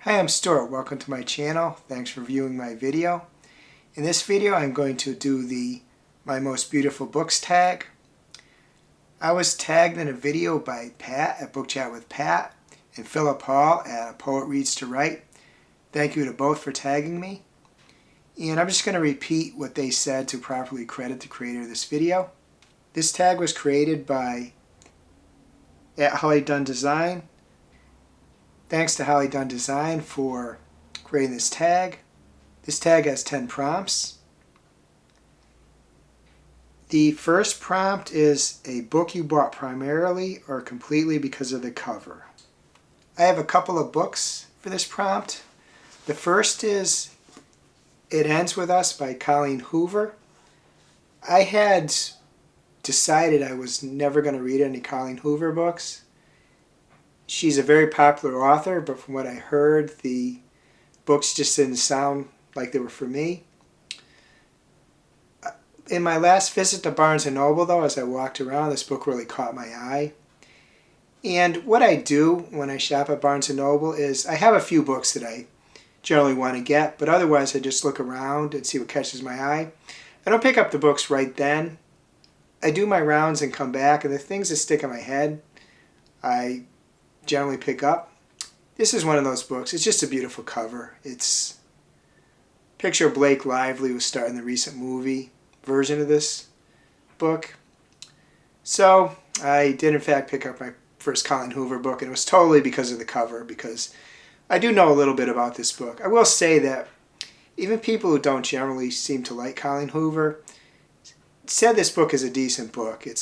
Hi, I'm Stuart. Welcome to my channel. Thanks for viewing my video. In this video, I'm going to do the My Most Beautiful Books tag. I was tagged in a video by Pat at Book Chat with Pat and Philip Hall at A Poet Reads to Write. Thank you to both for tagging me. And I'm just going to repeat what they said to properly credit the creator of this video. This tag was created by Holly Dunn Design. Thanks to Holly Dunn Design for creating this tag. This tag has 10 prompts. The first prompt is a book you bought primarily or completely because of the cover. I have a couple of books for this prompt. The first is It Ends With Us by Colleen Hoover. I had decided I was never going to read any Colleen Hoover books. She's a very popular author, but from what I heard, the books just didn't sound like they were for me. In my last visit to Barnes & Noble, though, as I walked around, this book really caught my eye. And what I do when I shop at Barnes & Noble is I have a few books that I generally want to get, but otherwise I just look around and see what catches my eye. I don't pick up the books right then. I do my rounds and come back, and the things that stick in my head, I generally pick up. This is one of those books. It's just a beautiful cover. It's picture Blake Lively was starring the recent movie version of this book. So I did in fact pick up my first Colleen Hoover book, and it was totally because of the cover, because I do know a little bit about this book. I will say that even people who don't generally seem to like Colleen Hoover said this book is a decent book. It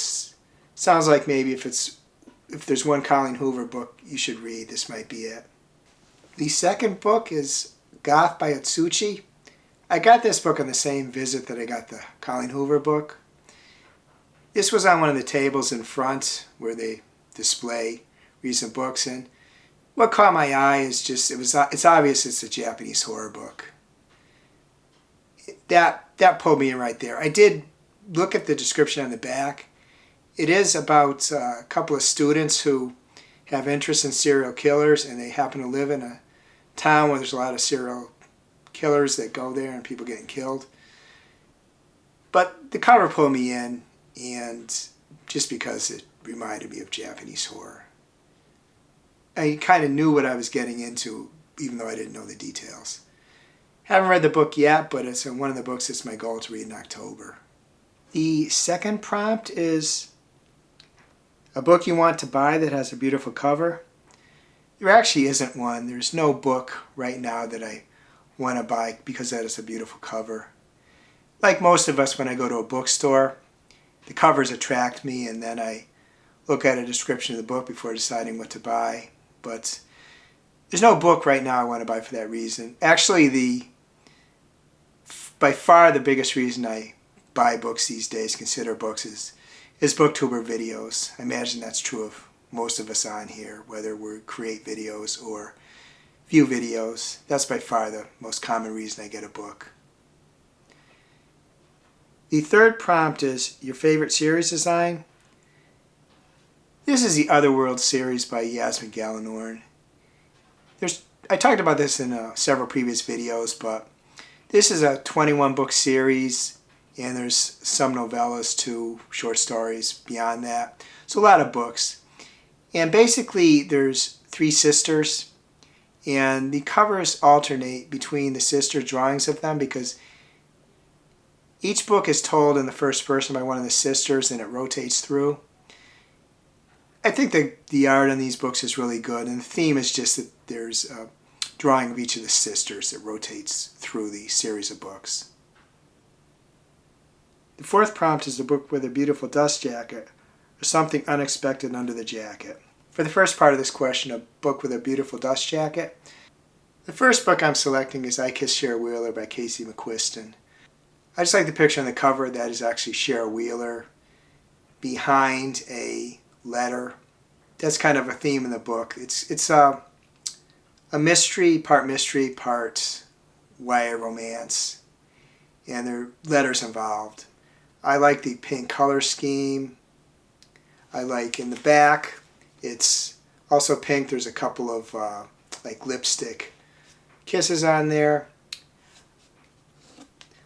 sounds like maybe if there's one Colleen Hoover book you should read, this might be it. The second book is Goth by Osuichi. I got this book on the same visit that I got the Colleen Hoover book. This was on one of the tables in front where they display recent books, and what caught my eye is just, it's obvious it's a Japanese horror book. That pulled me in right there. I did look at the description on the back. It is about a couple of students who have interest in serial killers, and they happen to live in a town where there's a lot of serial killers that go there and people getting killed. But the cover pulled me in, and just because it reminded me of Japanese horror. I kind of knew what I was getting into, even though I didn't know the details. Haven't read the book yet, but it's one of the books that's my goal to read in October. The second prompt is a book you want to buy that has a beautiful cover. There actually isn't one. There's no book right now that I want to buy because that is a beautiful cover. Like most of us, when I go to a bookstore, the covers attract me, and then I look at a description of the book before deciding what to buy. But there's no book right now I want to buy for that reason. Actually, by far the biggest reason I buy books these days, consider books, is booktuber videos. I imagine that's true of most of us on here, whether we create videos or view videos. That's by far the most common reason I get a book. The third prompt is your favorite series design. This is the Otherworld series by Yasmine Galenorn. I talked about this in several previous videos, but this is a 21 book series, and there's some novellas too, short stories beyond that. So a lot of books. And basically there's 3 sisters, and the covers alternate between the sister drawings of them, because each book is told in the first person by one of the sisters, and it rotates through. I think the art on these books is really good, and the theme is just that there's a drawing of each of the sisters that rotates through the series of books. The fourth prompt is a book with a beautiful dust jacket, or something unexpected under the jacket. For the first part of this question, a book with a beautiful dust jacket, the first book I'm selecting is I Kiss Shara Wheeler by Casey McQuiston. I just like the picture on the cover. That is actually Shara Wheeler behind a letter. That's kind of a theme in the book. It's a mystery, part YA romance, and there are letters involved. I like the pink color scheme. I like in the back, it's also pink. There's a couple of like lipstick kisses on there.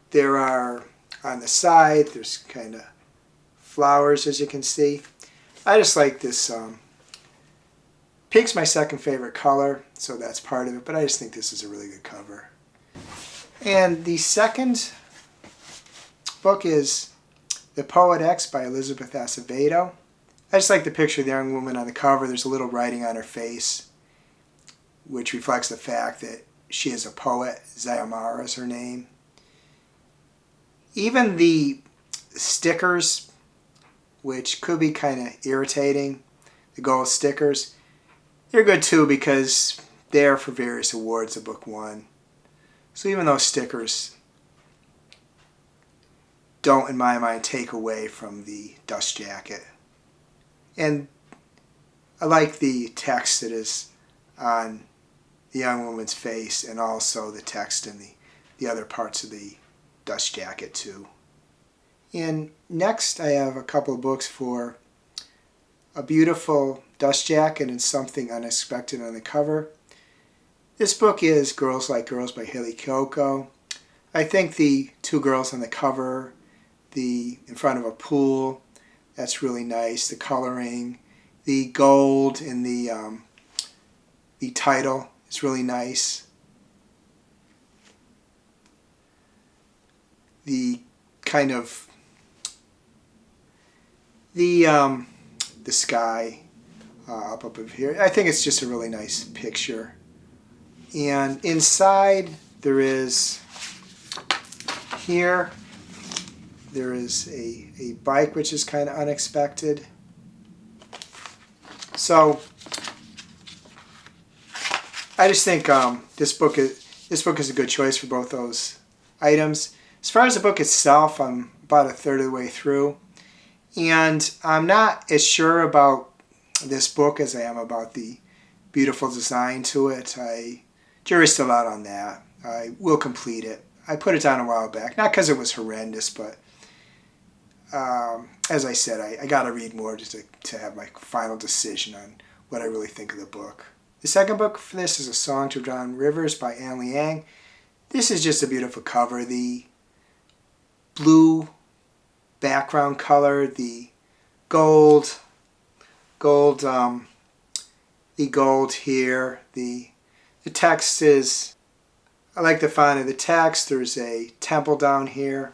There are, on the side, there's kind of flowers, as you can see. I just like this. Pink's my second favorite color, so that's part of it, but I just think this is a really good cover. And the second book is The Poet X by Elizabeth Acevedo. I just like the picture of the young woman on the cover. There's a little writing on her face, which reflects the fact that she is a poet. Zayamara is her name. Even the stickers, which could be kind of irritating, the gold stickers, they're good too because they're for various awards that book won. So even those stickers don't, in my mind, take away from the dust jacket. And I like the text that is on the young woman's face, and also the text in the other parts of the dust jacket too. And next I have a couple of books for a beautiful dust jacket and something unexpected on the cover. This book is Girls Like Girls by Hayley Kiyoko. I think the two girls on the cover, in front of a pool, that's really nice. The coloring, the gold in the title is really nice. The kind of the sky up of here. I think it's just a really nice picture. And inside there is here. There is a bike, which is kind of unexpected. So I just think this book is a good choice for both those items. As far as the book itself, I'm about a third of the way through, and I'm not as sure about this book as I am about the beautiful design to it. Jury's still out on that. I will complete it. I put it down a while back, not because it was horrendous, but as I said, I got to read more just to have my final decision on what I really think of the book. The second book for this is A Song to Drown Rivers by Anne Liang. This is just a beautiful cover. The blue background color, the gold here. The text is, I like the font of the text. There's a temple down here.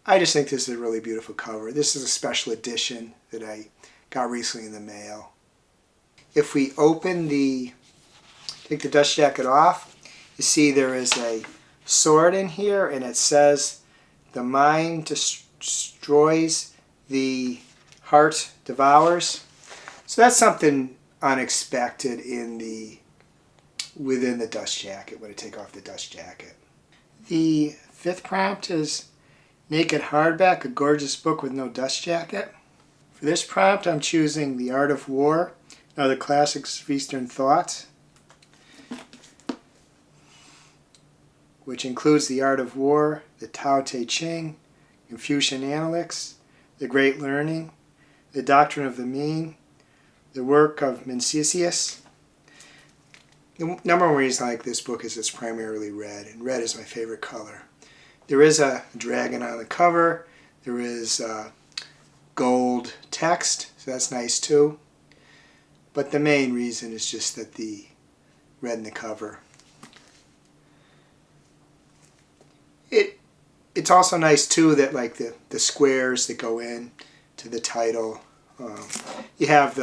I just think this is a really beautiful cover. This is a special edition that I got recently in the mail. If we take the dust jacket off, you see there is a sword in here, and it says, "The mind destroys, the heart devours." So that's something unexpected within the dust jacket when I take off the dust jacket. The fifth prompt is Naked Hardback, a gorgeous book with no dust jacket. For this prompt, I'm choosing The Art of War, and Other Classics of Eastern Thought, which includes The Art of War, the Tao Te Ching, Confucian Analects, The Great Learning, The Doctrine of the Mean, the work of Mencius. The number one reason I like this book is it's primarily red, and red is my favorite color. There is a dragon on the cover. There is gold text, so that's nice too. But the main reason is just that the red in the cover. It's also nice too that like the squares that go in to the title. You have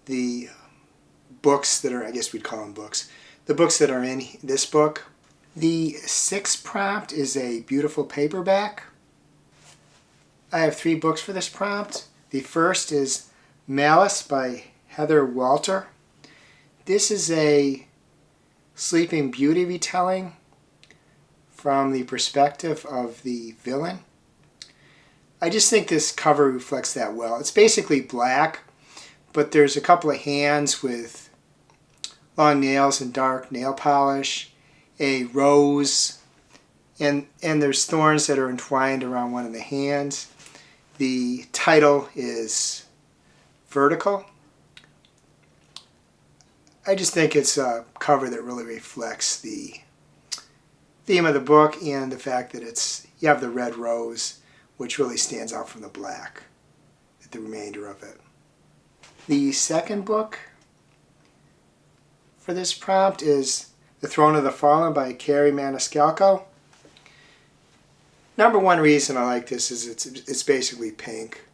the books that are, I guess we'd call them books. The books that are in this book. The sixth prompt is a beautiful paperback. I have 3 books for this prompt. The first is Malice by Heather Walter. This is a Sleeping Beauty retelling from the perspective of the villain. I just think this cover reflects that well. It's basically black, but there's a couple of hands with long nails and dark nail polish, a rose, and there's thorns that are entwined around one of the hands. The title is Vertical. I just think it's a cover that really reflects the theme of the book and the fact that you have the red rose, which really stands out from the black, the remainder of it. The second book for this prompt is The Throne of the Fallen by Carrie Maniscalco. Number one reason I like this is it's basically pink.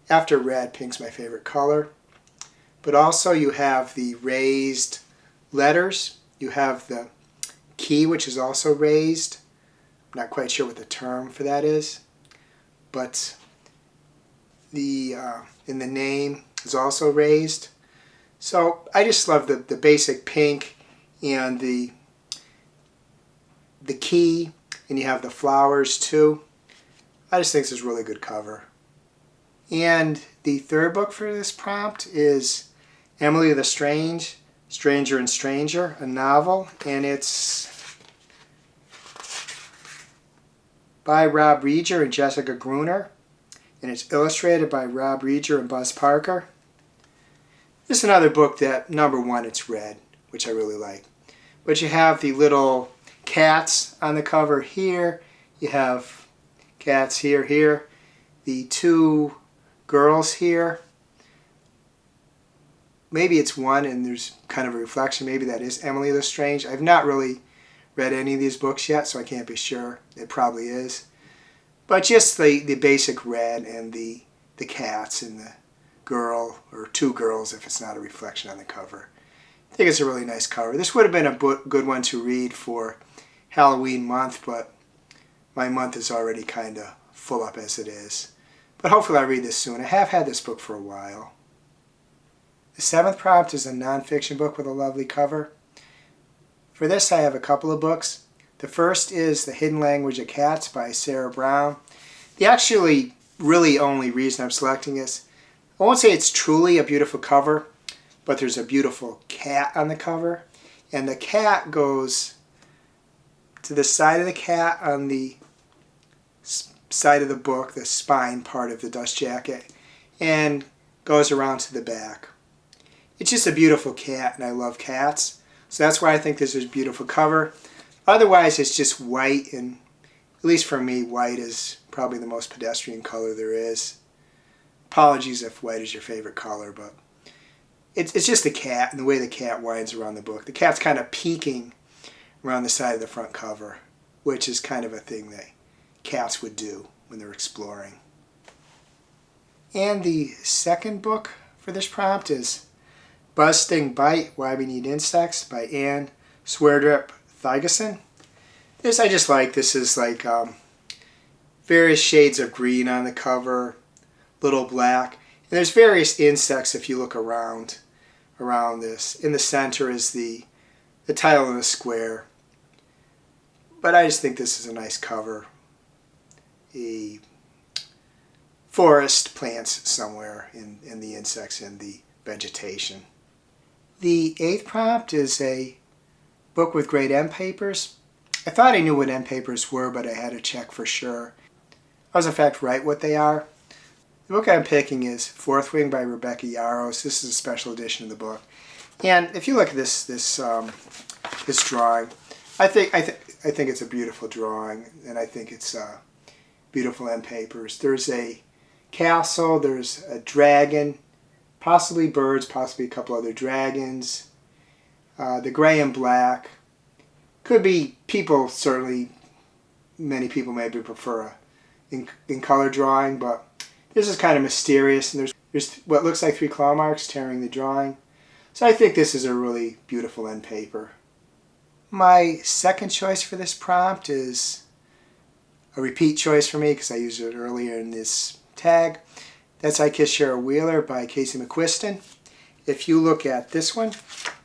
After red, pink's my favorite color. But also you have the raised letters. You have the key, which is also raised. I'm not quite sure what the term for that is. But in the name is also raised. So I just love the basic pink and the key, and you have the flowers too. I just think this is a really good cover. And the third book for this prompt is Emily the Strange, Stranger and Stranger, a novel, and it's by Rob Reger and Jessica Gruner, and it's illustrated by Rob Reger and Buzz Parker. This is another book that, number one, it's red, which I really like. But you have the little cats on the cover here. You have cats here. The two girls here. Maybe it's one and there's kind of a reflection. Maybe that is Emily the Strange. I've not really read any of these books yet, so I can't be sure. It probably is. But just the basic red and the cats and the girl, or two girls if it's not a reflection on the cover. I think it's a really nice cover. This would have been a good one to read for Halloween month, but my month is already kind of full up as it is. But hopefully I'll read this soon. I have had this book for a while. The seventh prompt is a nonfiction book with a lovely cover. For this I have a couple of books. The first is The Hidden Language of Cats by Sarah Brown. The actually really only reason I'm selecting this, I won't say it's truly a beautiful cover, but there's a beautiful cat on the cover. And the cat goes to the side of the cat on the side of the book, the spine part of the dust jacket, and goes around to the back. It's just a beautiful cat, and I love cats. So that's why I think this is a beautiful cover. Otherwise, it's just white, and at least for me, white is probably the most pedestrian color there is. Apologies if white is your favorite color, but it's just the cat and the way the cat winds around the book. The cat's kind of peeking around the side of the front cover, which is kind of a thing that cats would do when they're exploring. And the second book for this prompt is Buzz Sting Bite, Why We Need Insects by Anne Swerdrup Thygesen. This I just like. This is like various shades of green on the cover, little black. And there's various insects if you look around this. In the center is the title in the square. But I just think this is a nice cover. A forest plants somewhere in the insects and the vegetation. The eighth prompt is a book with great end papers. I thought I knew what end papers were, but I had to check for sure. I was in fact right what they are. The book I'm picking is Fourth Wing by Rebecca Yarros. This is a special edition of the book. And if you look at this drawing, I think it's a beautiful drawing, and I think it's beautiful end papers. There's a castle, there's a dragon, possibly birds, possibly a couple other dragons. The gray and black. Could be people, certainly many people maybe prefer in color drawing, but this is kind of mysterious, and there's what looks like 3 claw marks tearing the drawing. So I think this is a really beautiful end paper. My second choice for this prompt is a repeat choice for me because I used it earlier in this tag. That's I Kiss Cheryl Wheeler by Casey McQuiston. If you look at this one,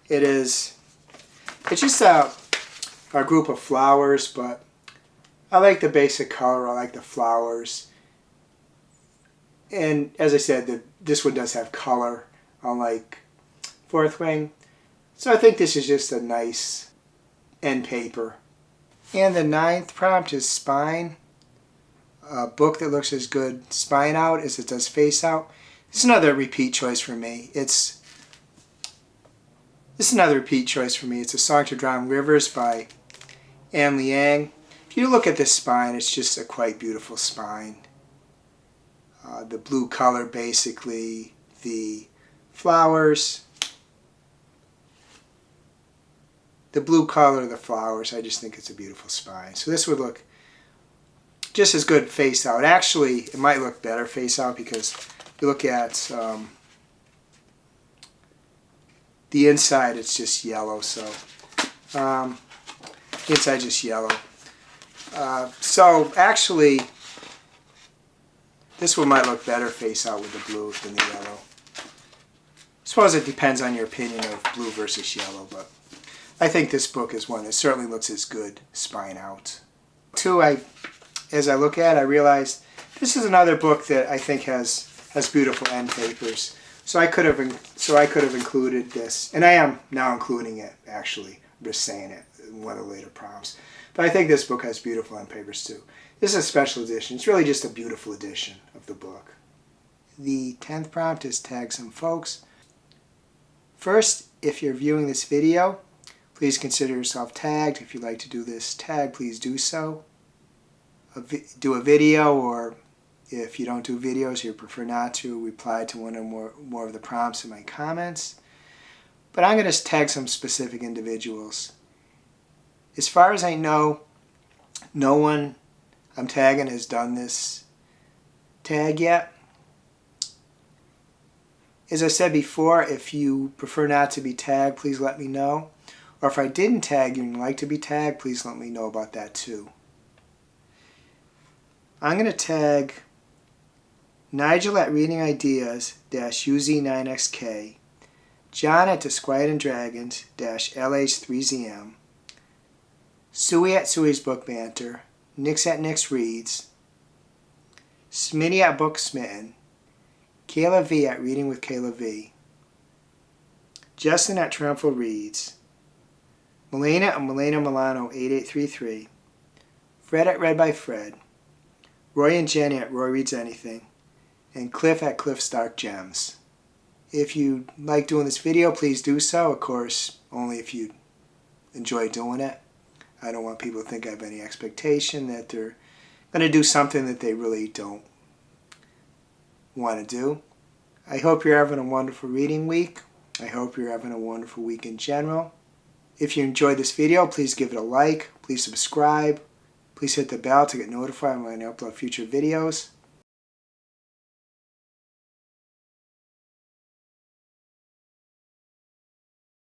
it's just a group of flowers, but I like the basic color. I like the flowers. And as I said, this one does have color, unlike Fourth Wing. So I think this is just a nice end paper. And the ninth prompt is Spine, a book that looks as good spine out as it does face out. It's another repeat choice for me. It's This is another repeat choice for me. It's A Song to Drown Rivers by Anne Liang. If you look at this spine, it's just a quite beautiful spine. The blue color, basically, the flowers, the blue color of the flowers, I just think it's a beautiful spine. So this would look just as good face out. Actually, it might look better face out because if you look at the inside, it's just yellow. So the inside just yellow. So actually, this one might look better face out with the blue than the yellow. I suppose it depends on your opinion of blue versus yellow, but I think this book is one that certainly looks as good spine out. Two, as I look at it, I realize this is another book that I think has beautiful end papers. So I could have included this, and I am now including it. Actually, I'm just saying it in one of the later prompts. But I think this book has beautiful end papers too. This is a special edition. It's really just a beautiful edition of the book. The 10th prompt is tag some folks. First, if you're viewing this video, please consider yourself tagged. If you'd like to do this tag, please do so. Do a video, or if you don't do videos, you prefer not to, reply to one or more of the prompts in my comments. But I'm going to tag some specific individuals. As far as I know, no one I'm tagging has done this tag yet. As I said before, if you prefer not to be tagged, please let me know. Or if I didn't tag you and you'd like to be tagged, please let me know about that too. I'm going to tag Nigel at Reading Ideas-UZ9XK, John at Disquiet and Dragons-LH3ZM, Suey at Suey's Book Banter, Nix at Nixreads, Smiti at Booksmitten, Kayla V at Reading with Kayla V, Justin at Triumphal Reads, Milena at Milena Milano 8833, Fred at Read by Fred, Roy and Jennie at Roy Reads Anything, and Cliff at Cliff's Dark Gems. If you like doing this video, please do so. Of course, only if you enjoy doing it. I don't want people to think I have any expectation that they're going to do something that they really don't want to do. I hope you're having a wonderful reading week. I hope you're having a wonderful week in general. If you enjoyed this video, please give it a like. Please subscribe. Please hit the bell to get notified when I upload future videos.